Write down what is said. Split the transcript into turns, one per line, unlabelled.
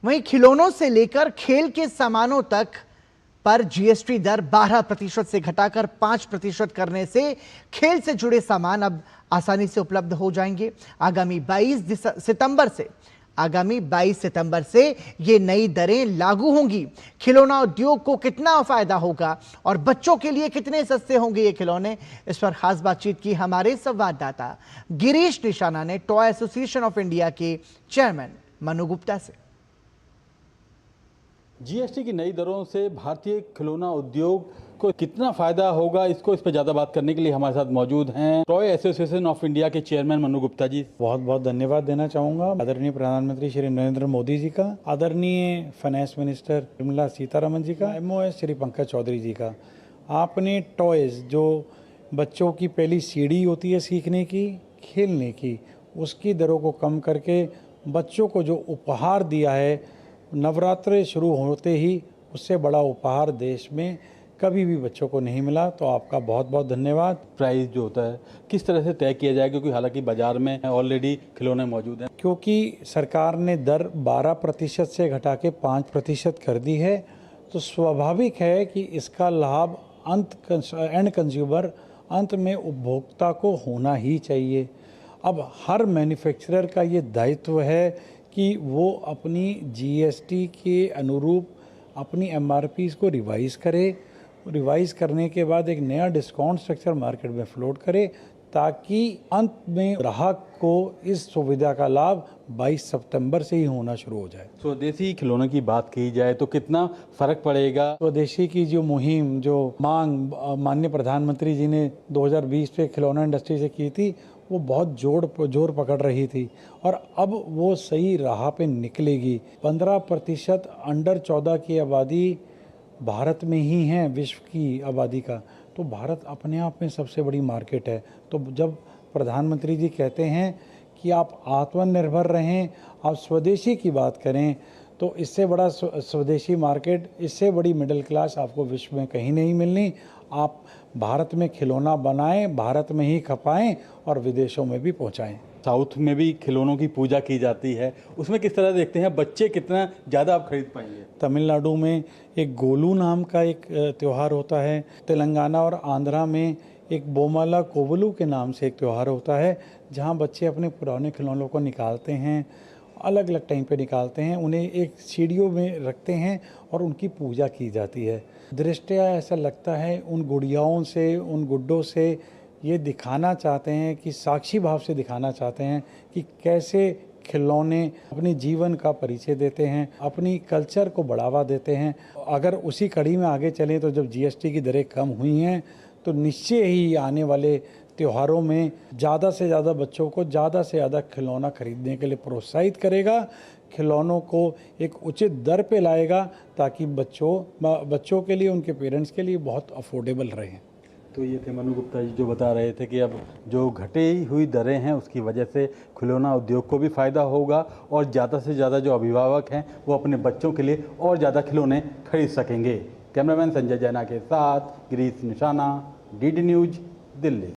वहीं खिलौनों से लेकर खेल के सामानों तक पर जीएसटी दर 12% से घटाकर 5% करने से खेल से जुड़े सामान अब आसानी से उपलब्ध हो जाएंगे। आगामी 22 सितंबर से ये नई दरें लागू होंगी। खिलौना उद्योग को कितना फायदा होगा और बच्चों के लिए कितने सस्ते होंगे ये खिलौने, इस पर खास बातचीत की हमारे संवाददाता गिरीश निशाना ने टॉय एसोसिएशन ऑफ इंडिया के चेयरमैन मनु गुप्ता से।
जीएसटी की नई दरों से भारतीय खिलौना उद्योग को कितना फायदा होगा, इस पर ज़्यादा बात करने के लिए हमारे साथ मौजूद हैं टॉय एसोसिएशन ऑफ इंडिया के चेयरमैन मनु गुप्ता जी।
बहुत बहुत धन्यवाद देना चाहूँगा आदरणीय प्रधानमंत्री श्री नरेंद्र मोदी जी का, आदरणीय फाइनेंस मिनिस्टर निर्मला सीतारमन जी का, एमओएस श्री पंकज चौधरी जी का। आपने टॉयज़ जो बच्चों की पहली सीढ़ी होती है सीखने की, खेलने की, उसकी दरों को कम करके बच्चों को जो उपहार दिया है, नवरात्रे शुरू होते ही उससे बड़ा उपहार देश में कभी भी बच्चों को नहीं मिला, तो आपका बहुत बहुत धन्यवाद।
प्राइस जो होता है किस तरह से तय किया जाए, क्योंकि हालांकि बाजार में ऑलरेडी खिलौने मौजूद हैं।
क्योंकि सरकार ने दर 12% से घटा के 5% कर दी है, तो स्वाभाविक है कि इसका लाभ एंड कंज्यूमर अंत में उपभोक्ता को होना ही चाहिए। अब हर मैन्युफैक्चरर का ये दायित्व है कि वो अपनी जीएसटी के अनुरूप अपनी एमआरपीज़ को रिवाइज़ करे, रिवाइज़ करने के बाद एक नया डिस्काउंट स्ट्रक्चर मार्केट में फ्लोट करे, ताकि अंत में ग्राहक को इस सुविधा का लाभ 22 सितंबर से ही होना शुरू हो जाए।
स्वदेशी खिलौनों की बात की जाए तो कितना फर्क पड़ेगा?
स्वदेशी की जो मुहिम, जो मांग माननीय प्रधानमंत्री जी ने 2020 पे खिलौना इंडस्ट्री से की थी, वो बहुत जोर पकड़ रही थी और अब वो सही राह पे निकलेगी। 15% अंडर 14 की आबादी भारत में ही है विश्व की आबादी का, तो भारत अपने आप में सबसे बड़ी मार्केट है। तो जब प्रधानमंत्री जी कहते हैं कि आप आत्मनिर्भर रहें, आप स्वदेशी की बात करें, तो इससे बड़ा स्वदेशी मार्केट, इससे बड़ी मिडिल क्लास आपको विश्व में कहीं नहीं मिलनी। आप भारत में खिलौना बनाएं, भारत में ही खपाएं और विदेशों में भी पहुंचाएं।
साउथ में भी खिलौनों की पूजा की जाती है, उसमें किस तरह देखते हैं बच्चे कितना ज़्यादा आप खरीद पाएंगे?
तमिलनाडु में एक गोलू नाम का एक त्यौहार होता है, तेलंगाना और आंध्रा में एक बोमाला कोवलू के नाम से एक त्यौहार होता है, जहां बच्चे अपने पुराने खिलौनों को निकालते हैं, अलग अलग टाइम पे निकालते हैं, उन्हें एक सीढ़ियों में रखते हैं और उनकी पूजा की जाती है। दृष्टया ऐसा लगता है उन गुड़ियाओं से, उन गुड्डों से ये दिखाना चाहते हैं कि साक्षी भाव से दिखाना चाहते हैं कि कैसे खिलौने अपने जीवन का परिचय देते हैं, अपनी कल्चर को बढ़ावा देते हैं। अगर उसी कड़ी में आगे चलें तो जब जीएसटी की दरें कम हुई हैं, तो निश्चय ही आने वाले त्योहारों में ज़्यादा से ज़्यादा बच्चों को ज़्यादा से ज़्यादा खिलौना खरीदने के लिए प्रोत्साहित करेगा, खिलौनों को एक उचित दर पे लाएगा, ताकि बच्चों के लिए, उनके पेरेंट्स के लिए बहुत अफोर्डेबल रहें।
तो ये थे मनु गुप्ता जी जो बता रहे थे कि अब जो घटी हुई दरें हैं उसकी वजह से खिलौना उद्योग को भी फ़ायदा होगा और ज़्यादा से ज़्यादा जो अभिभावक हैं वो अपने बच्चों के लिए और ज़्यादा खिलौने खरीद सकेंगे। कैमरामैन संजय जैना के साथ गिरीश निशाना, डीडी न्यूज़, दिल्ली।